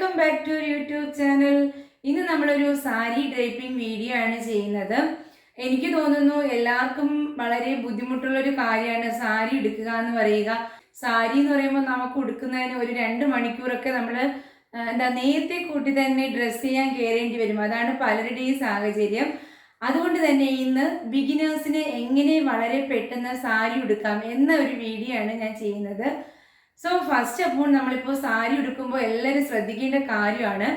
Welcome back to YouTube channel. ഇന്ന് നമ്മളൊരു sari draping video ആണ് ചെയ്യുന്നത്. എനിക്ക് തോന്നുന്നു എല്ലാവർക്കും വളരെ ബുദ്ധിമുട്ടുള്ളൊരു കാര്യമാണ് സാരി എടുക്കുക എന്ന് പറയുക. സാരി എന്ന് പറയുമ്പോൾ നമുക്ക് ഉടുക്കുന്നതിന് ഒരു 2 മണിക്കൂറൊക്കെ നമ്മൾ നേരത്തെ കൂട്ടി തന്നെ ഡ്രസ്സ് ചെയ്യാൻ കയറേണ്ടി വരും. അതാണ് പലരുടെയും സാഹചര്യം. അതുകൊണ്ട് തന്നെ ഇന്ന് ബിഗിനേഴ്സിന് എങ്ങനെ വളരെ പെട്ടെന്ന് സാരി ഉടുക്കാം എന്ന ഒരു വീഡിയോ ആണ് ഞാൻ ചെയ്യുന്നത്. സോ ഫസ്റ്റ് അപ്പോൾ നമ്മളിപ്പോൾ സാരി ഉടുക്കുമ്പോൾ എല്ലാവരും ശ്രദ്ധിക്കേണ്ട കാര്യമാണ്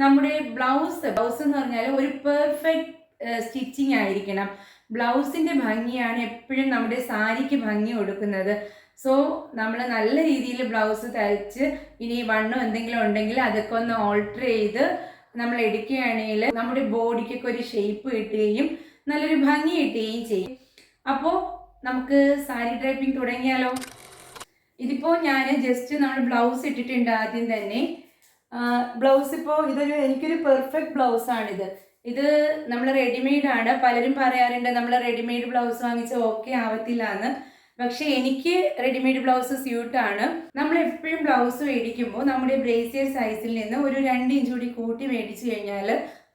നമ്മുടെ ബ്ലൗസ് എന്ന് പറഞ്ഞാൽ ഒരു പെർഫെക്റ്റ് സ്റ്റിച്ചിങ് ആയിരിക്കണം. ബ്ലൗസിൻ്റെ ഭംഗിയാണ് എപ്പോഴും നമ്മുടെ സാരിക്ക് ഭംഗി കൊടുക്കുന്നത്. സോ നമ്മൾ നല്ല രീതിയിൽ ബ്ലൗസ് തയ്ച്ച് ഇനി വണ്ണം എന്തെങ്കിലും ഉണ്ടെങ്കിൽ അതൊക്കെ ഒന്ന് ഓൾട്ടർ ചെയ്ത് നമ്മൾ എടുക്കുകയാണെങ്കിൽ നമ്മുടെ ബോഡിക്കൊക്കെ ഒരു ഷേപ്പ് കിട്ടുകയും നല്ലൊരു ഭംഗി കിട്ടുകയും ചെയ്യും. അപ്പോൾ നമുക്ക് സാരി ഡ്രൈപ്പിംഗ് തുടങ്ങിയാലോ. ഇതിപ്പോൾ ഞാൻ ജസ്റ്റ് നമ്മൾ ബ്ലൗസ് ഇട്ടിട്ടുണ്ട്. ആദ്യം തന്നെ ബ്ലൗസ് ഇപ്പോൾ എനിക്കൊരു പെർഫെക്റ്റ് ബ്ലൗസാണിത്. ഇത് നമ്മൾ റെഡിമെയ്ഡ് ആണ്. പലരും പറയാറുണ്ട് നമ്മൾ റെഡിമെയ്ഡ് ബ്ലൗസ് വാങ്ങിച്ചാൽ ഓക്കെ ആവത്തില്ല എന്ന്. പക്ഷെ എനിക്ക് റെഡിമെയ്ഡ് ബ്ലൗസ് സ്യൂട്ടാണ്. നമ്മൾ എപ്പോഴും ബ്ലൗസ് മേടിക്കുമ്പോൾ നമ്മുടെ ബ്രേസിയർ സൈസിൽ നിന്ന് ഒരു 2 ഇഞ്ച് കൂടി കൂട്ടി മേടിച്ചു കഴിഞ്ഞാൽ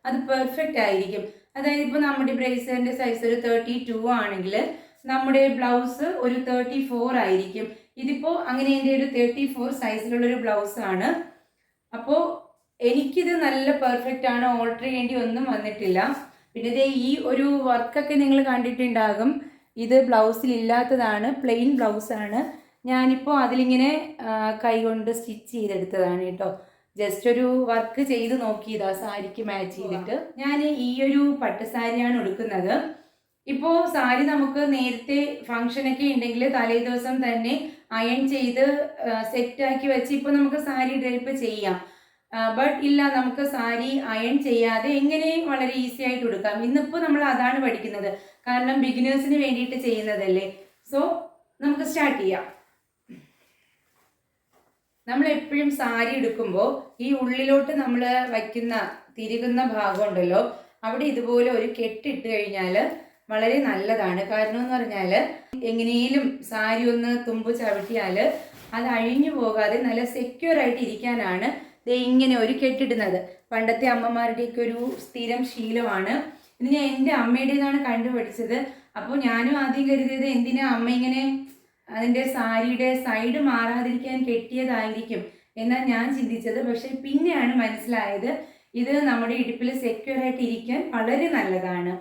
അത് പെർഫെക്റ്റ് ആയിരിക്കും. അതായത് ഇപ്പോൾ നമ്മുടെ ബ്രേസിയറിൻ്റെ സൈസ് ഒരു 32 ആണെങ്കിൽ നമ്മുടെ ബ്ലൗസ് ഒരു 34 ആയിരിക്കും. ഇതിപ്പോൾ അങ്ങനെ എൻ്റെ ഒരു 34 സൈസിലുള്ളൊരു ബ്ലൗസാണ്. അപ്പോൾ എനിക്കിത് നല്ല പെർഫെക്റ്റ് ആണ്, ഓൾട്ടർ ചെയ്യേണ്ടി ഒന്നും വന്നിട്ടില്ല. പിന്നെ ഇതേ ഈ ഒരു വർക്കൊക്കെ നിങ്ങൾ കണ്ടിട്ടുണ്ടാകും. ഇത് ബ്ലൗസിലില്ലാത്തതാണ്, പ്ലെയിൻ ബ്ലൗസാണ്. ഞാനിപ്പോൾ അതിലിങ്ങനെ കൈകൊണ്ട് സ്റ്റിച്ച് ചെയ്തെടുത്തതാണ് കേട്ടോ. ജസ്റ്റ് ഒരു വർക്ക് ചെയ്ത് നോക്കിയതാ സാരിക്ക് മാച്ച് ചെയ്തിട്ട്. ഞാൻ ഈ ഒരു പട്ടുസാരിയാണ് ഉടുക്കുന്നത്. ഇപ്പോൾ സാരി നമുക്ക് നേരത്തെ ഫംഗ്ഷനൊക്കെ ഉണ്ടെങ്കിൽ തലേ ദിവസം തന്നെ അയൺ ചെയ്ത് സെറ്റാക്കി വെച്ച് ഇപ്പോൾ നമുക്ക് സാരി ഡ്രൈപ്പ് ചെയ്യാം. ബട്ട് ഇല്ല, നമുക്ക് സാരി അയൺ ചെയ്യാതെ എങ്ങനെ വളരെ ഈസി ആയിട്ട് ഉടുക്കാം. ഇന്നിപ്പോൾ നമ്മൾ അതാണ് പഠിക്കുന്നത്. കാരണം ബിഗിനേഴ്സിന് വേണ്ടിയിട്ട് ചെയ്യുന്നതല്ലേ. സോ നമുക്ക് സ്റ്റാർട്ട് ചെയ്യാം. നമ്മൾ എപ്പോഴും സാരി എടുക്കുമ്പോൾ ഈ ഉള്ളിലോട്ട് നമ്മൾ വയ്ക്കുന്ന തിരുകുന്ന ഭാഗം ഉണ്ടല്ലോ, അവിടെ ഇതുപോലെ ഒരു കെട്ടിട്ട് കഴിഞ്ഞാൽ വളരെ നല്ലതാണ്. കാരണം എന്ന് പറഞ്ഞാൽ എങ്ങനെയും സാരി ഒന്ന് തുമ്പ് ചവിട്ടിയാൽ അത് അഴിഞ്ഞു പോകാതെ നല്ല സെക്യൂർ ആയിട്ട് ഇരിക്കാനാണ് ഇങ്ങനെ ഒരു കെട്ടിടുന്നത്. പണ്ടത്തെ അമ്മമാരുടെയൊക്കെ ഒരു സ്ഥിരം ശീലമാണ്. ഇത് ഞാൻ എൻ്റെ അമ്മയുടേതാണ് കണ്ടുപിടിച്ചത്. അപ്പോൾ ഞാനും ആദ്യം കരുതിയത് എന്തിനാ അമ്മ ഇങ്ങനെ അതിൻ്റെ സാരിയുടെ സൈഡ് മാറാതിരിക്കാൻ കെട്ടിയതായിരിക്കും എന്നാണ് ഞാൻ ചിന്തിച്ചത്. പക്ഷെ പിന്നെയാണ് മനസ്സിലായത് ഇത് നമ്മുടെ ഇടുപ്പിൽ സെക്യൂർ ആയിട്ട് ഇരിക്കാൻ വളരെ നല്ലതാണ്.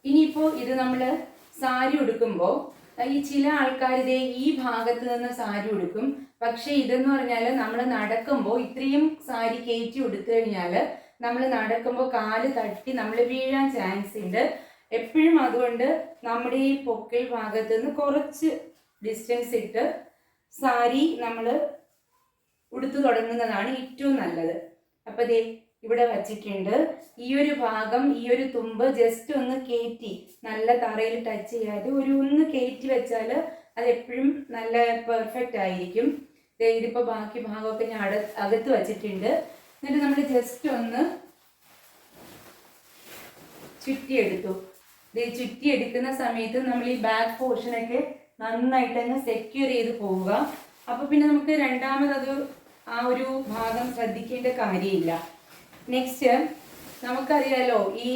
ഇനിയിപ്പോൾ ഇത് നമ്മൾ സാരി ഉടുക്കുമ്പോൾ ഈ ചില ആൾക്കാർ ഇതേ ഈ ഭാഗത്ത് നിന്ന് സാരി ഉടുക്കും. പക്ഷെ ഇതെന്ന് പറഞ്ഞാൽ നമ്മൾ നടക്കുമ്പോൾ ഇത്രയും സാരി കയറ്റി ഉടുത്തു കഴിഞ്ഞാൽ നമ്മൾ നടക്കുമ്പോൾ കാല് തട്ടി നമ്മൾ വീഴാൻ ചാൻസ് ഉണ്ട് എപ്പോഴും. അതുകൊണ്ട് നമ്മുടെ ഈ പൊക്കിൾ ഭാഗത്ത് നിന്ന് കുറച്ച് ഡിസ്റ്റൻസ് ഇട്ട് സാരി നമ്മൾ ഉടുത്തു തുടങ്ങുന്നതാണ് ഏറ്റവും നല്ലത്. അപ്പോൾ ദേ ഇവിടെ വച്ചിട്ടുണ്ട്. ഈ ഒരു ഭാഗം, ഈ ഒരു തുമ്പ് ജസ്റ്റ് ഒന്ന് കയറ്റി നല്ല തറയിൽ ടച്ച് ചെയ്യാതെ ഒന്ന് കയറ്റി വെച്ചാൽ അത് എപ്പോഴും നല്ല പെർഫെക്റ്റ് ആയിരിക്കും. ഇതിപ്പോൾ ബാക്കി ഭാഗമൊക്കെ ഞാൻ അകത്ത് വച്ചിട്ടുണ്ട്. എന്നിട്ട് നമ്മൾ ജസ്റ്റ് ഒന്ന് ചുറ്റിയെടുത്തു. ചുറ്റിയെടുക്കുന്ന സമയത്ത് നമ്മൾ ഈ ബാക്ക് പോർഷനൊക്കെ നന്നായിട്ട് തന്നെ സെക്യൂർ ചെയ്ത് പോവുക. അപ്പോൾ പിന്നെ നമുക്ക് രണ്ടാമത് ആ ഒരു ഭാഗം ശ്രദ്ധിക്കേണ്ട കാര്യമില്ല. നെക്സ്റ്റ് നമുക്കറിയാലോ, ഈ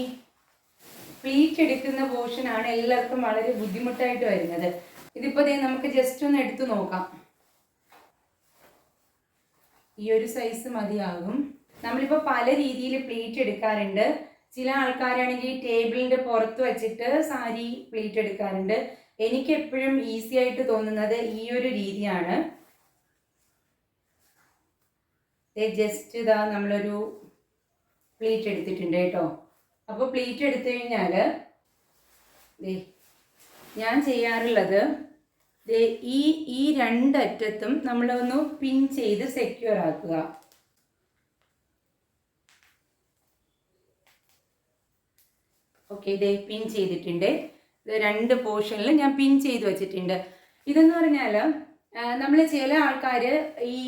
പ്ലീറ്റ് എടുക്കുന്ന പോർഷനാണ് എല്ലാവർക്കും വളരെ ബുദ്ധിമുട്ടായിട്ട് വരുന്നത്. ഇതിപ്പോൾ നമുക്ക് ജസ്റ്റ് ഒന്ന് എടുത്തു നോക്കാം. ഈ ഒരു സൈസ് മതിയാകും. നമ്മളിപ്പോൾ പല രീതിയിൽ പ്ലീറ്റ് എടുക്കാറുണ്ട്. ചില ആൾക്കാരാണെങ്കിൽ ടേബിളിൻ്റെ പുറത്ത് വെച്ചിട്ട് സാരി പ്ലീറ്റ് എടുക്കാറുണ്ട്. എനിക്ക് എപ്പോഴും ഈസി ആയിട്ട് തോന്നുന്നത് ഈ ഒരു രീതിയാണ്. ജസ്റ്റ് ഇതാ നമ്മളൊരു പ്ലീറ്റ് എടുത്തിട്ടുണ്ട് കേട്ടോ. അപ്പോൾ പ്ലീറ്റ് എടുത്തു കഴിഞ്ഞാൽ ഞാൻ ചെയ്യാറുള്ളത് ഈ രണ്ടറ്റത്തും നമ്മളൊന്ന് പിൻ ചെയ്ത് സെക്യൂർ ആക്കുക. ഓക്കെ, പിൻ ചെയ്തിട്ടുണ്ട്. രണ്ട് പോർഷനിൽ ഞാൻ പിൻ ചെയ്ത് വെച്ചിട്ടുണ്ട്. ഇതെന്ന് പറഞ്ഞാൽ നമ്മൾ ചില ആൾക്കാർ ഈ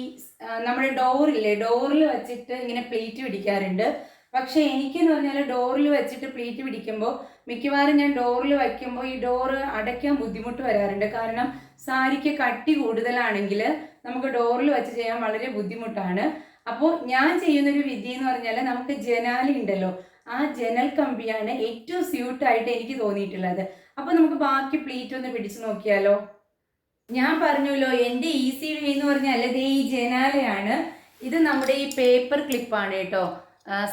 നമ്മുടെ ഡോറിൽ വെച്ചിട്ട് ഇങ്ങനെ പ്ലീറ്റ് പിടിക്കാറുണ്ട്. പക്ഷേ എനിക്കെന്ന് പറഞ്ഞാൽ ഡോറിൽ വെച്ചിട്ട് പ്ലീറ്റ് പിടിക്കുമ്പോൾ മിക്കവാറും ഞാൻ ഡോറിൽ വയ്ക്കുമ്പോൾ ഈ ഡോറ് അടയ്ക്കാൻ ബുദ്ധിമുട്ട് വരാറുണ്ട്. കാരണം സാരിക്ക് കട്ടി കൂടുതലാണെങ്കിൽ നമുക്ക് ഡോറിൽ വെച്ച് ചെയ്യാൻ വളരെ ബുദ്ധിമുട്ടാണ്. അപ്പോൾ ഞാൻ ചെയ്യുന്നൊരു വിദ്യ എന്ന് പറഞ്ഞാൽ നമുക്ക് ജനാലി ഉണ്ടല്ലോ, ആ ജനൽ കമ്പിയാണ് ഏറ്റവും സ്യൂട്ടായിട്ട് എനിക്ക് തോന്നിയിട്ടുള്ളത്. അപ്പോൾ നമുക്ക് ബാക്കി പ്ലീറ്റ് ഒന്ന് പിടിച്ചു നോക്കിയാലോ. ഞാൻ പറഞ്ഞല്ലോ എൻ്റെ ഈസി വേ എന്ന് പറഞ്ഞാൽ ദേ ഈ ജനാലയാണ്. ഇത് നമ്മുടെ ഈ പേപ്പർ ക്ലിപ്പാണ് കേട്ടോ.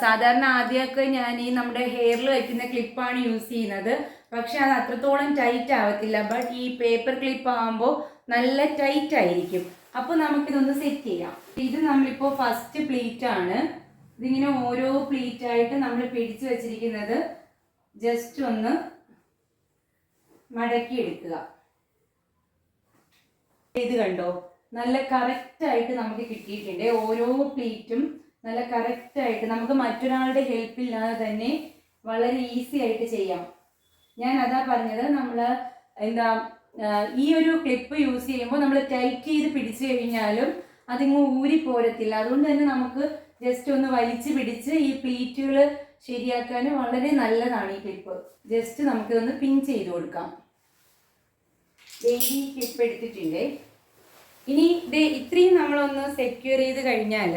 സാധാരണ ആദ്യമൊക്കെ ഞാൻ ഈ നമ്മുടെ ഹെയറിൽ വയ്ക്കുന്ന ക്ലിപ്പാണ് യൂസ് ചെയ്യുന്നത്. പക്ഷെ അത് അത്രത്തോളം ടൈറ്റ് ആവത്തില്ല. ബട്ട് ഈ പേപ്പർ ക്ലിപ്പ് ആകുമ്പോൾ നല്ല ടൈറ്റ് ആയിരിക്കും. അപ്പോൾ നമുക്കിതൊന്ന് സെറ്റ് ചെയ്യാം. ഇത് നമ്മളിപ്പോൾ ഫസ്റ്റ് പ്ലീറ്റ് ആണ്. ഇതിങ്ങനെ ഓരോ പ്ലീറ്റ് ആയിട്ട് നമ്മൾ പിടിച്ചു വെച്ചിരിക്കുന്നത് ജസ്റ്റ് ഒന്ന് മടക്കി എടുക്കുക. ഇത് കണ്ടോ, നല്ല കറക്റ്റായിട്ട് നമുക്ക് കിട്ടിയിട്ടുണ്ട്. ഓരോ പ്ലീറ്റും നല്ല കറക്റ്റായിട്ട് നമുക്ക് മറ്റൊരാളുടെ ഹെൽപ്പ് ഇല്ലാതെ തന്നെ വളരെ ഈസി ആയിട്ട് ചെയ്യാം. ഞാൻ അതാ പറഞ്ഞത്, നമ്മൾ ഈ ഒരു ക്ലിപ്പ് യൂസ് ചെയ്യുമ്പോൾ നമ്മൾ ടൈറ്റ് ചെയ്ത് പിടിച്ചു കഴിഞ്ഞാലും അതിങ്ങ് ഊരി പോരത്തില്ല. അതുകൊണ്ട് തന്നെ നമുക്ക് ജസ്റ്റ് ഒന്ന് വലിച്ചു പിടിച്ച് ഈ പ്ലീറ്റുകൾ ശരിയാക്കാൻ വളരെ നല്ലതാണ് ഈ ക്ലിപ്പ്. ജസ്റ്റ് നമുക്കിതൊന്ന് പിൻ ചെയ്ത് കൊടുക്കാം. ഈ ക്ലിപ്പ് എടുത്തിട്ടുണ്ട്. ഇനി ഇത്രയും നമ്മളൊന്ന് സെക്യൂർ ചെയ്ത് കഴിഞ്ഞാൽ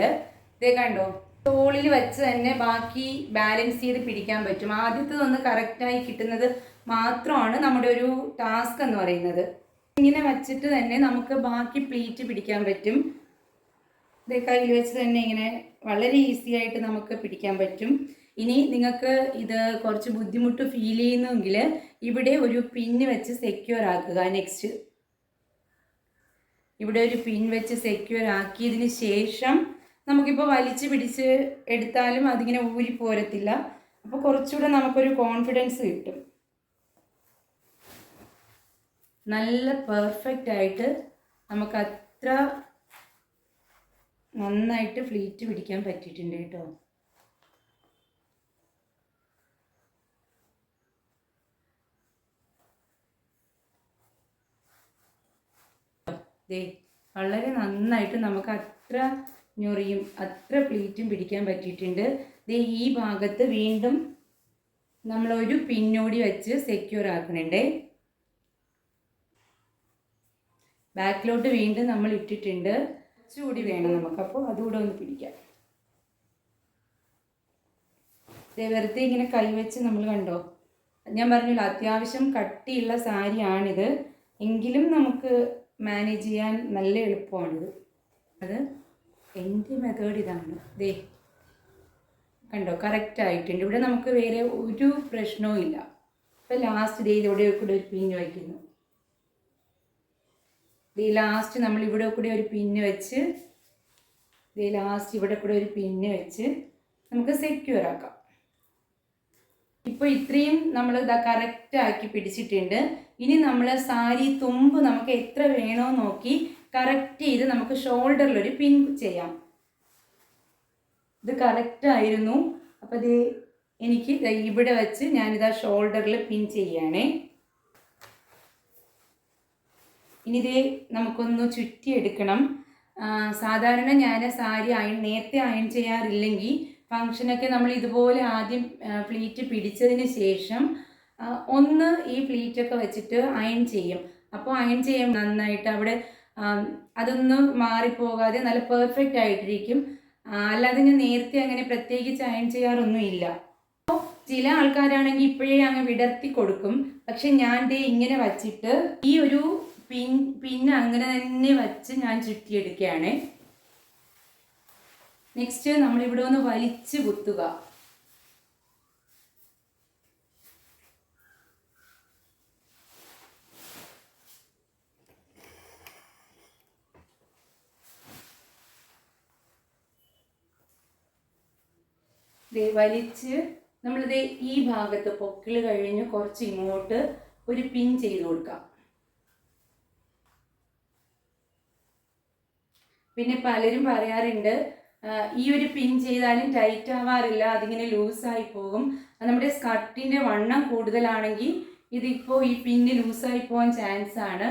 കണ്ടോ, തോളിൽ വെച്ച് തന്നെ ബാക്കി ബാലൻസ് ചെയ്ത് പിടിക്കാൻ പറ്റും. ആദ്യത്തതൊന്ന് കറക്റ്റായി കിട്ടുന്നത് മാത്രമാണ് നമ്മുടെ ഒരു ടാസ്ക് എന്ന് പറയുന്നത്. ഇങ്ങനെ വച്ചിട്ട് തന്നെ നമുക്ക് ബാക്കി പ്ലീറ്റ് പിടിക്കാൻ പറ്റും. കയ്യിൽ വെച്ച് തന്നെ ഇങ്ങനെ വളരെ ഈസി ആയിട്ട് നമുക്ക് പിടിക്കാൻ പറ്റും. ഇനി നിങ്ങൾക്ക് ഇത് കുറച്ച് ബുദ്ധിമുട്ട് ഫീൽ ചെയ്യുന്നെങ്കിൽ ഇവിടെ ഒരു പിന്ന് വെച്ച് സെക്യൂർ ആക്കുക. നെക്സ്റ്റ് ഇവിടെ ഒരു പിൻ വെച്ച് സെക്യൂർ ആക്കിയതിന് ശേഷം നമുക്കിപ്പോൾ വലിച്ചു പിടിച്ച് എടുത്താലും അതിങ്ങനെ ഊരി പോരത്തില്ല. അപ്പോൾ കുറച്ചുകൂടെ നമുക്കൊരു കോൺഫിഡൻസ് കിട്ടും. നല്ല പെർഫെക്റ്റ് ആയിട്ട് നമുക്ക് അത്ര നന്നായിട്ട് ഫ്ലീറ്റ് പിടിക്കാൻ പറ്റിയിട്ടുണ്ട് കേട്ടോ. വളരെ നന്നായിട്ട് നമുക്ക് അത്ര ഞൊറിയും അത്ര പ്ലീറ്റും പിടിക്കാൻ പറ്റിയിട്ടുണ്ട്. ഈ ഭാഗത്ത് വീണ്ടും നമ്മളൊരു പിന്നോടി വെച്ച് സെക്യൂർ ആക്കണുണ്ട്. ബാക്കിലോട്ട് വീണ്ടും നമ്മൾ ഇട്ടിട്ടുണ്ട്. കുറച്ചുകൂടി വേണം നമുക്ക്, അപ്പോൾ അതുകൂടെ ഒന്ന് പിടിക്കാം. വെറുതെ ഇങ്ങനെ കൈവച്ച് നമ്മൾ കണ്ടോ, ഞാൻ പറഞ്ഞല്ലോ അത്യാവശ്യം കട്ടിയുള്ള സാരിയാണിത്, എങ്കിലും നമുക്ക് മാനേജ് ചെയ്യാൻ നല്ല എളുപ്പമാണിത്. അത് എൻ്റെ മെത്തേഡ് ഇതാണ്. കണ്ടോ, കറക്റ്റ് ആയിട്ടുണ്ട്. ഇവിടെ നമുക്ക് വേറെ ഒരു പ്രശ്നവും ഇല്ല. ഇപ്പം ലാസ്റ്റ് ഇവിടെ കൂടെ ഒരു പിന്ന് വയ്ക്കുന്നു. ലാസ്റ്റ് നമ്മൾ ഇവിടെ കൂടെ ഒരു പിന്ന് വെച്ച് ലാസ്റ്റ് ഇവിടെ കൂടെ ഒരു പിന്ന് വെച്ച് നമുക്ക് സെക്യൂർ ആക്കാം. ഇപ്പോൾ ഇത്രയും നമ്മൾ കറക്റ്റ് ആക്കി പിടിച്ചിട്ടുണ്ട്. ഇനി നമ്മൾ സാരി തുമ്പ് നമുക്ക് എത്ര വേണോ നോക്കി കറക്റ്റ് ചെയ്ത് നമുക്ക് ഷോൾഡറിലൊരു പിൻ ചെയ്യാം. ഇത് കറക്റ്റ് ആയിരുന്നു. അപ്പോൾ എനിക്ക് ഇവിടെ വെച്ച് ഞാനിതാ ഷോൾഡറിൽ പിൻ ചെയ്യുകയാണേ. ഇനി നമുക്കൊന്ന് ചുറ്റിയെടുക്കണം. സാധാരണ ഞാൻ സാരി നേരത്തെ അയൺ ചെയ്യാറില്ലെങ്കിൽ ഫങ്ഷനൊക്കെ നമ്മൾ ഇതുപോലെ ആദ്യം പ്ലീറ്റ് പിടിച്ചതിന് ശേഷം ഒന്ന് ഈ പ്ലീറ്റൊക്കെ വെച്ചിട്ട് അയൺ ചെയ്യും. അപ്പോൾ അയൺ ചെയ്യാൻ നന്നായിട്ട് അവിടെ അതൊന്നും മാറിപ്പോകാതെ നല്ല പെർഫെക്റ്റ് ആയിട്ടിരിക്കും. അല്ലാതെ ഞാൻ നേരത്തെ അങ്ങനെ പ്രത്യേകിച്ച് അയൺ ചെയ്യാറൊന്നും ഇല്ല. അപ്പോൾ ചില ആൾക്കാരാണെങ്കിൽ ഇപ്പോഴേ അങ്ങ് വിടർത്തി കൊടുക്കും. പക്ഷെ ഞാൻ ഇങ്ങനെ വച്ചിട്ട് ഈ ഒരു പിന്നെ അങ്ങനെ തന്നെ വച്ച് ഞാൻ ചുറ്റിയെടുക്കുകയാണ്. നെക്സ്റ്റ് നമ്മളിവിടെ ഒന്ന് വലിച്ച് കുത്തുക. വലിച്ച് നമ്മളിത് ഈ ഭാഗത്ത് പൊക്കിൾ കഴിഞ്ഞ് കുറച്ച് ഇങ്ങോട്ട് ഒരു പിൻ ചെയ്ത് കൊടുക്കാം. പിന്നെ പലരും പറയാറുണ്ട് ഈ ഒരു പിൻ ചെയ്താലും ടൈറ്റ് ആവാറില്ല, അതിങ്ങനെ ലൂസായി പോകും. നമ്മുടെ സ്കർട്ടിൻ്റെ വണ്ണം കൂടുതലാണെങ്കിൽ ഇതിപ്പോൾ ഈ പിന്ന് ലൂസായി പോകാൻ ചാൻസ് ആണ്.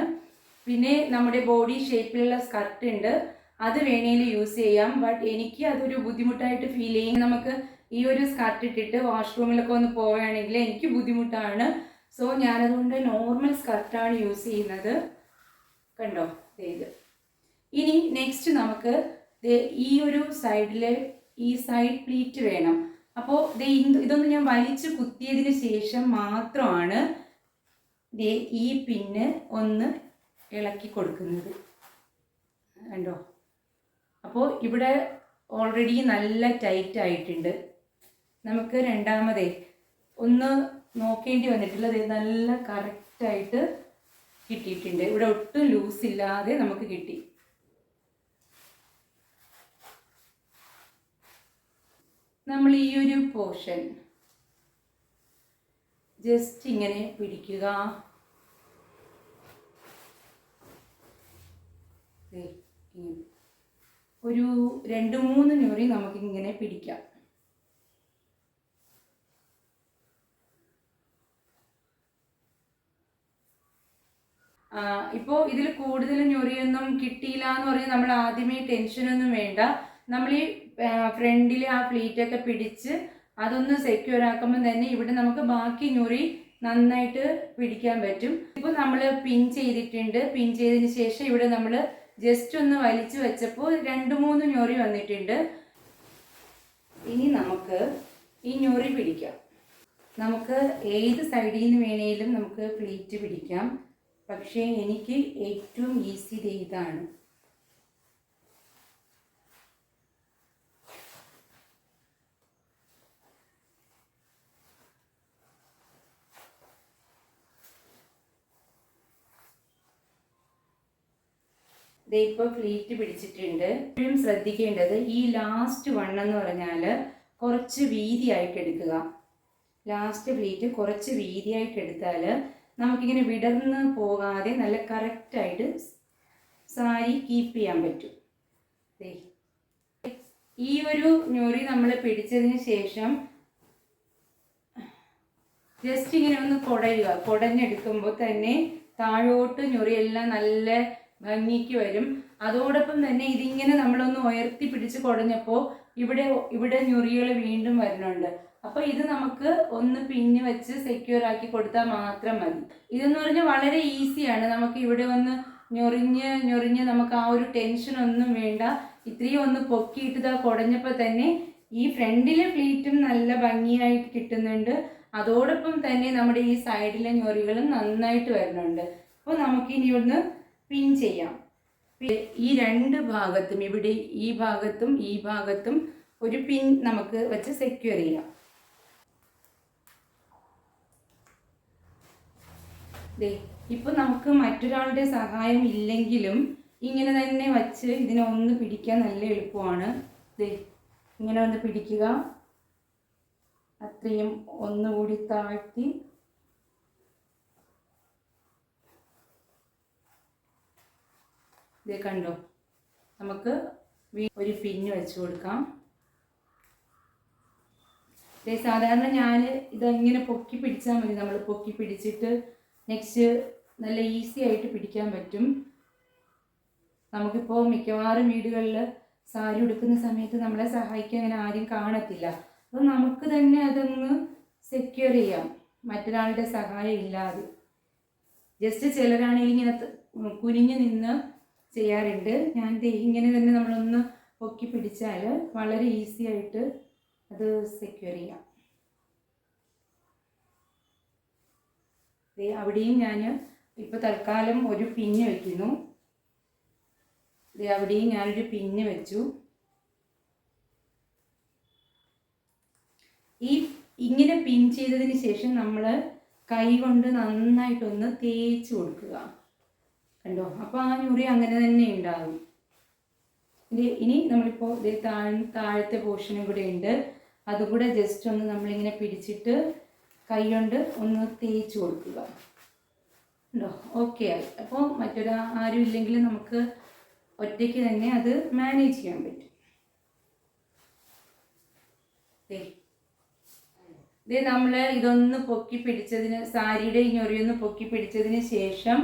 പിന്നെ നമ്മുടെ ബോഡി ഷേപ്പിലുള്ള സ്കർട്ട് ഉണ്ട്, അത് വേണേൽ യൂസ് ചെയ്യാം. ബട്ട് എനിക്ക് അതൊരു ബുദ്ധിമുട്ടായിട്ട് ഫീൽ ചെയ്യും. നമുക്ക് ഈ ഒരു സ്കർട്ട് ഇട്ടിട്ട് വാഷ്റൂമിലൊക്കെ ഒന്ന് പോവുകയാണെങ്കിൽ എനിക്ക് ബുദ്ധിമുട്ടാണ്. സോ ഞാനതുകൊണ്ട് നോർമൽ സ്കർട്ടാണ് യൂസ് ചെയ്യുന്നത്. കണ്ടോ ഇത്. ഇനി നെക്സ്റ്റ് നമുക്ക് ഈ ഒരു സൈഡിലെ ഈ സൈഡ് പ്ലീറ്റ് വേണം. അപ്പോൾ ഇതൊന്ന് ഞാൻ വലിച്ചു കുത്തിയതിന് ശേഷം മാത്രമാണ് ഈ പിന്ന് ഒന്ന് ഇളക്കി കൊടുക്കുന്നത്. കണ്ടോ? അപ്പോൾ ഇവിടെ ഓൾറെഡി നല്ല ടൈറ്റ് ആയിട്ടുണ്ട്. നമുക്ക് രണ്ടാമതേ ഒന്ന് നോക്കേണ്ടി വന്നിട്ടുള്ളത് നല്ല കറക്റ്റായിട്ട് കിട്ടിയിട്ടുണ്ട്. ഇവിടെ ഒട്ടും ലൂസ് ഇല്ലാതെ നമുക്ക് കിട്ടി. നമ്മൾ ഈ ഒരു പോർഷൻ ജസ്റ്റ് ഇങ്ങനെ പിടിക്കുക. ഒരു 2-3 ഞൊറി നമുക്കിങ്ങനെ പിടിക്കാം. ഇപ്പോൾ ഇതിൽ കൂടുതൽ ഞൊറിയൊന്നും കിട്ടിയില്ല എന്ന് പറഞ്ഞാൽ നമ്മൾ ആദ്യമേ ടെൻഷനൊന്നും വേണ്ട. നമ്മൾ ഈ ഫ്രണ്ടിൽ ആ പ്ലീറ്റൊക്കെ പിടിച്ച് അതൊന്ന് സെക്യൂർ ആക്കുമ്പോൾ തന്നെ ഇവിടെ നമുക്ക് ബാക്കി ഞൊറി നന്നായിട്ട് പിടിക്കാൻ പറ്റും. ഇപ്പോൾ നമ്മൾ പിൻ ചെയ്തിട്ടുണ്ട്. പിൻ ചെയ്തതിന് ശേഷം ഇവിടെ നമ്മൾ ജസ്റ്റ് ഒന്ന് വലിച്ചു വെച്ചപ്പോൾ 2-3 ഞൊറി വന്നിട്ടുണ്ട്. ഇനി നമുക്ക് ഈ ഞൊറി പിടിക്കാം. നമുക്ക് ഏത് സൈഡിൽ നിന്ന് വേണേലും നമുക്ക് പ്ലീറ്റ് പിടിക്കാം. പക്ഷേ എനിക്ക് ഏറ്റവും ഈസി ഇതാണ്. ഇപ്പോൾ പ്ലീറ്റ് പിടിച്ചിട്ടുണ്ട്. എപ്പോഴും ശ്രദ്ധിക്കേണ്ടത് ഈ ലാസ്റ്റ് വണ്ണെന്ന് പറഞ്ഞാൽ കുറച്ച് വീതിയായിട്ട് എടുക്കുക. ലാസ്റ്റ് പ്ലീറ്റ് കുറച്ച് വീതിയായിട്ട് എടുത്താൽ നമുക്കിങ്ങനെ വിടർന്ന് പോകാതെ നല്ല കറക്റ്റായിട്ട് സാരി കീപ്പ് ചെയ്യാൻ പറ്റും. ഈ ഒരു ഞൊറി നമ്മൾ പിടിച്ചതിന് ശേഷം ജസ്റ്റ് ഇങ്ങനെ ഒന്ന് കുടയുക. കുടഞ്ഞെടുക്കുമ്പോൾ തന്നെ താഴോട്ട് ഞൊറിയെല്ലാം നല്ല ഭംഗിക്ക് വരും. അതോടൊപ്പം തന്നെ ഇതിങ്ങനെ നമ്മളൊന്ന് ഉയർത്തി പിടിച്ച് കുടഞ്ഞപ്പോൾ ഇവിടെ ഞൊറികൾ വീണ്ടും വരുന്നുണ്ട്. അപ്പോൾ ഇത് നമുക്ക് ഒന്ന് പിന്ന് വെച്ച് സെക്യൂർ ആക്കി കൊടുത്താൽ മാത്രം മതി. ഇതെന്ന് പറഞ്ഞാൽ വളരെ ഈസിയാണ്. നമുക്ക് ഇവിടെ ഒന്ന് ഞൊറിഞ്ഞ് നമുക്ക് ആ ഒരു ടെൻഷൻ ഒന്നും വേണ്ട. ഇത്രയും ഒന്ന് പൊക്കിയിട്ട് കുടഞ്ഞപ്പോൾ തന്നെ ഈ ഫ്രണ്ടിലെ പ്ലീറ്റും നല്ല ഭംഗിയായിട്ട് കിട്ടുന്നുണ്ട്. അതോടൊപ്പം തന്നെ നമ്മുടെ ഈ സൈഡിലെ ഞൊറികളും നന്നായിട്ട് വരുന്നുണ്ട്. അപ്പോൾ നമുക്കിനി ഒന്ന് പിൻ ചെയ്യാം. ഈ 2 ഭാഗത്തും ഇവിടെ ഈ ഭാഗത്തും ഒരു പിൻ നമുക്ക് വെച്ച് സെക്യൂർ ചെയ്യാം. ഇപ്പോൾ നമുക്ക് മറ്റൊരാളുടെ സഹായം ഇല്ലെങ്കിലും ഇങ്ങനെ തന്നെ വച്ച് ഇതിനെ ഒന്ന് പിടിക്കാൻ നല്ല എളുപ്പമാണ്. ഇങ്ങനെ ഒന്ന് പിടിക്കുക. അത്രയും ഒന്നുകൂടി താഴ്ത്തി കണ്ടോ? നമുക്ക് ഒരു പിന്ന് വെച്ച് കൊടുക്കാം. സാധാരണ ഞാൻ ഇതെങ്ങനെ പൊക്കി പിടിച്ചാൽ മതി. നമ്മൾ പൊക്കി പിടിച്ചിട്ട് നെക്സ്റ്റ് നല്ല ഈസി ആയിട്ട് പിടിക്കാൻ പറ്റും. നമുക്കിപ്പോൾ മിക്കവാറും വീടുകളിൽ സാരി ഉടുക്കുന്ന സമയത്ത് നമ്മളെ സഹായിക്കാൻ അങ്ങനെ ആരും കാണത്തില്ല. അപ്പോൾ നമുക്ക് തന്നെ അതൊന്ന് സെക്യൂർ ചെയ്യാം മറ്റൊരാളുടെ സഹായം ഇല്ലാതെ. ജസ്റ്റ് ചിലരാണെങ്കിൽ ഇങ്ങനെ കുനിഞ്ഞ് നിന്ന് ചെയ്യാറുണ്ട്. ഞാൻ ഇങ്ങനെ തന്നെ നമ്മളൊന്ന് പൊക്കി പിടിച്ചാൽ വളരെ ഈസി ആയിട്ട് അത് സെക്യൂർ ചെയ്യാം. അവിടെയും ഞാൻ ഇപ്പോൾ തൽക്കാലം ഒരു പിന്ന് വയ്ക്കുന്നു. അവിടെയും ഞാനൊരു പിന്ന് വെച്ചു. ഇങ്ങനെ പിൻ ചെയ്തതിന് ശേഷം നമ്മൾ കൈ കൊണ്ട് നന്നായിട്ടൊന്ന് തേച്ച് കൊടുക്കുക. കണ്ടോ? അപ്പോൾ ആ ഞൊറി അങ്ങനെ തന്നെ ഉണ്ടാകും. ഇനി നമ്മളിപ്പോൾ താഴത്തെ പോർഷനും കൂടെ ഉണ്ട്. അതുകൂടെ ജസ്റ്റ് ഒന്ന് നമ്മളിങ്ങനെ പിടിച്ചിട്ട് കൈ കൊണ്ട് ഒന്ന് തേച്ച് കൊടുക്കുക. ഉണ്ടോ? ഓക്കെ ആയി. അപ്പോൾ ആരും ഇല്ലെങ്കിൽ നമുക്ക് ഒറ്റയ്ക്ക് തന്നെ അത് മാനേജ് ചെയ്യാൻ പറ്റും. നമ്മൾ ഇതൊന്ന് പൊക്കി പിടിച്ചതിന് സാരിയുടെ ഈ ഞൊറിയൊന്ന് പൊക്കി പിടിച്ചതിന് ശേഷം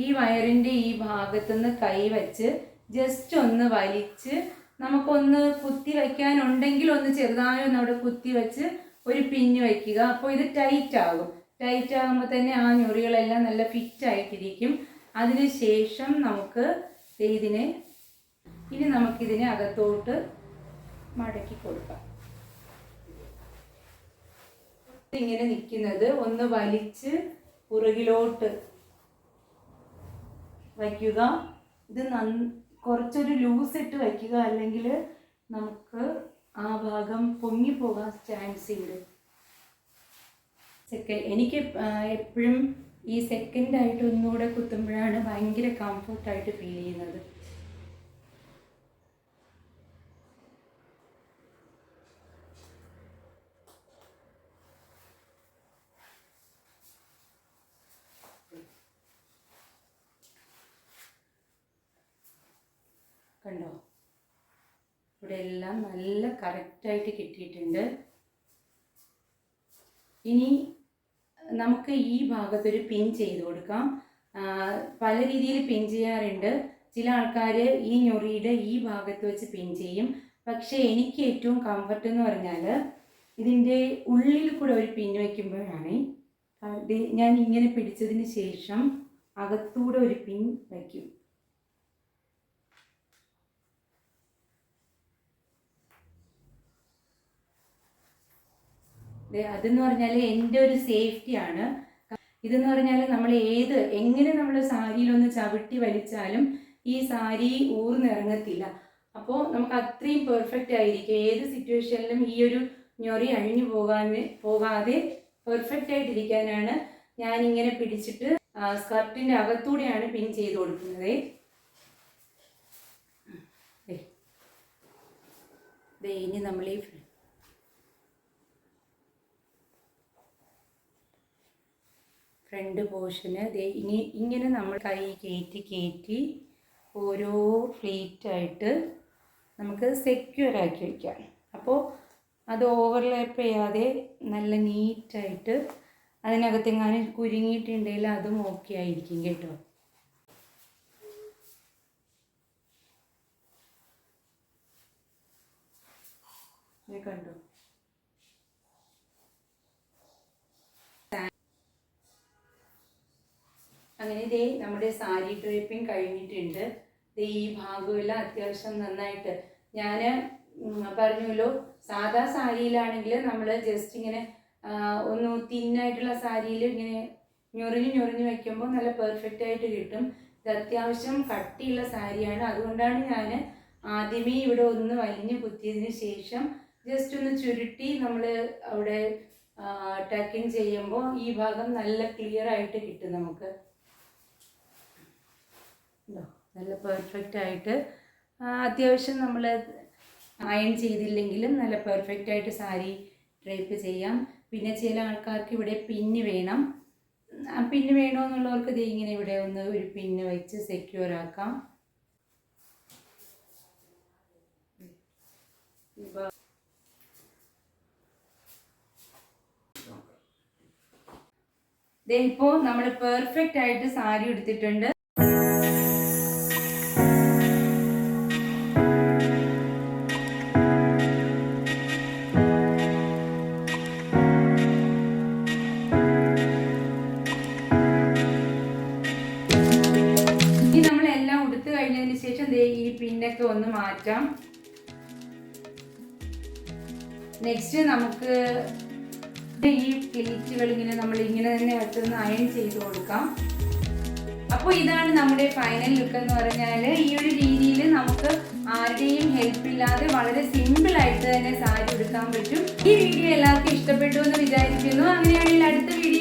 ഈ വയറിൻ്റെ ഈ ഭാഗത്തുനിന്ന് കൈ വെച്ച് ജസ്റ്റ് ഒന്ന് വലിച്ച് നമുക്കൊന്ന് കുത്തി വയ്ക്കാനുണ്ടെങ്കിൽ ഒന്ന് ചെറുതായി ഒന്ന് അവിടെ കുത്തി വെച്ച് ഒരു പിന്ന് വയ്ക്കുക. അപ്പോൾ ഇത് ടൈറ്റ് ആകും. ടൈറ്റ് ആകുമ്പോൾ തന്നെ ആ ഞൊറികളെല്ലാം നല്ല ഫിറ്റ് ആയിട്ടിരിക്കും. അതിന് ശേഷം നമുക്ക് ഇതിനെ ഇനി നമുക്കിതിനെ അകത്തോട്ട് മടക്കി കൊടുക്കാം. ഇങ്ങനെ നിൽക്കുന്നത് ഒന്ന് വലിച്ച് പുറകിലോട്ട് വയ്ക്കുക. ഇത് കുറച്ചൊരു ലൂസ് ഇട്ട് വയ്ക്കുക, അല്ലെങ്കിൽ നമുക്ക് ആ ഭാഗം പൊങ്ങിപ്പോകാൻ ചാൻസ് ഉണ്ട്. എനിക്ക് എപ്പോഴും ഈ സെക്കൻഡായിട്ട് ഒന്നുകൂടെ കുത്തുമ്പോഴാണ് ഭയങ്കര കംഫർട്ടായിട്ട് ഫീൽ ചെയ്യുന്നത്. കണ്ടോ, ഇവിടെ എല്ലാം നല്ല കറക്റ്റായിട്ട് കിട്ടിയിട്ടുണ്ട്. ഇനി നമുക്ക് ഈ ഭാഗത്തൊരു പിൻ ചെയ്ത് കൊടുക്കാം. പല രീതിയിൽ പിൻ ചെയ്യാറുണ്ട്. ചില ആൾക്കാർ ഈ ഞൊറിയുടെ ഈ ഭാഗത്ത് വെച്ച് പിൻ ചെയ്യും. പക്ഷേ എനിക്ക് ഏറ്റവും കംഫർട്ട് എന്ന് പറഞ്ഞാൽ ഇതിൻ്റെ ഉള്ളിൽ കൂടെ ഒരു പിൻ വയ്ക്കുമ്പോഴാണ്. ഞാൻ ഇങ്ങനെ പിടിച്ചതിന് ശേഷം അകത്തൂടെ ഒരു പിൻ വയ്ക്കും. അതെന്ന് പറഞ്ഞാൽ എൻ്റെ ഒരു സേഫ്റ്റിയാണ്. ഇതെന്ന് പറഞ്ഞാൽ നമ്മൾ എങ്ങനെ നമ്മൾ സാരിയിലൊന്ന് ചവിട്ടി വലിച്ചാലും ഈ സാരി ഊർന്നിറങ്ങത്തില്ല. അപ്പോൾ നമുക്ക് അത്രയും പെർഫെക്റ്റ് ആയിരിക്കും. ഏത് സിറ്റുവേഷനിലും ഈ ഒരു ഞൊറി അഴിഞ്ഞു പോകാതെ പെർഫെക്റ്റ് ആയിട്ടിരിക്കാനാണ് ഞാനിങ്ങനെ പിടിച്ചിട്ട് സ്കർട്ടിൻ്റെ അകത്തൂടെയാണ് പിൻ ചെയ്ത് കൊടുക്കുന്നത്. ഇനി നമ്മൾ ഈ ഫ്രണ്ട് പോർഷന് ഇങ്ങനെ നമ്മൾ കൈ കയറ്റി ഓരോ പ്ലേറ്റായിട്ട് നമുക്ക് സെക്യൂർ ആക്കി വയ്ക്കാം. അപ്പോൾ അത് ഓവർലാപ്പ് ചെയ്യാതെ നല്ല നീറ്റായിട്ട് അതിനകത്തെങ്ങാനും കുരുങ്ങിയിട്ടുണ്ടെങ്കിൽ അതും ഓക്കെ ആയിരിക്കും കേട്ടോ. കണ്ടോ, അങ്ങനെ ദേ നമ്മുടെ സാരി ഡ്രേപ്പിംഗ് കഴിഞ്ഞിട്ടുണ്ട്. ഈ ഭാഗമെല്ലാം അത്യാവശ്യം നന്നായിട്ട് ഞാൻ പറഞ്ഞല്ലോ, സാധാ സാരിയിലാണെങ്കിൽ നമ്മൾ ജസ്റ്റ് ഇങ്ങനെ ഒന്ന് തിന്നായിട്ടുള്ള സാരിയിൽ ഇങ്ങനെ ഞൊറിഞ്ഞ് വയ്ക്കുമ്പോൾ നല്ല പെർഫെക്റ്റ് ആയിട്ട് കിട്ടും. ഇത് അത്യാവശ്യം കട്ടിയുള്ള സാരിയാണ്. അതുകൊണ്ടാണ് ഞാൻ ആദ്യമേ ഇവിടെ ഒന്ന് വലിഞ്ഞ് കുത്തിയതിന് ശേഷം ജസ്റ്റ് ഒന്ന് ചുരുട്ടി നമ്മൾ അവിടെ ടക്കിങ് ചെയ്യുമ്പോൾ ഈ ഭാഗം നല്ല ക്ലിയർ ആയിട്ട് കിട്ടും നമുക്ക്. നല്ല പെർഫെക്റ്റ് ആയിട്ട് അത്യാവശ്യം നമ്മൾ അയൺ ചെയ്തില്ലെങ്കിലും നല്ല പെർഫെക്റ്റ് ആയിട്ട് സാരി ഡ്രൈപ്പ് ചെയ്യാം. പിന്നെ ചില ആൾക്കാർക്ക് ഇവിടെ പിന്ന് വേണം. പിന്ന് വേണമെന്നുള്ളവർക്ക് ഇത് ഇങ്ങനെ ഇവിടെ ഒന്ന് ഒരു പിന്ന് വെച്ച് സെക്യൂർ ആക്കാം. ഇപ്പോൾ നമ്മൾ പെർഫെക്റ്റ് ആയിട്ട് സാരി എടുത്തിട്ടുണ്ട്. കഴിഞ്ഞതിന് ശേഷം ഈ പിന്നൊക്കെ ഒന്ന് മാറ്റാം. നെക്സ്റ്റ് നമുക്ക് ഈ പ്ലീറ്റുകൾ ഇങ്ങനെ നമ്മൾ ഇങ്ങനെ തന്നെ വെച്ചൊന്ന് അയൺ ചെയ്ത് കൊടുക്കാം. അപ്പോൾ ഇതാണ് നമ്മുടെ ഫൈനൽ ലുക്ക് എന്ന് പറഞ്ഞാൽ. ഈ ഒരു രീതിയിൽ നമുക്ക് ആരുടെയും ഹെൽപ്പ് ഇല്ലാതെ വളരെ സിമ്പിൾ ആയിട്ട് തന്നെ സാരി എടുക്കാൻ പറ്റും. ഈ വീഡിയോ എല്ലാവർക്കും ഇഷ്ടപ്പെട്ടു എന്ന് വിചാരിക്കുന്നു. അങ്ങനെയാണെങ്കിൽ അടുത്ത വീഡിയോ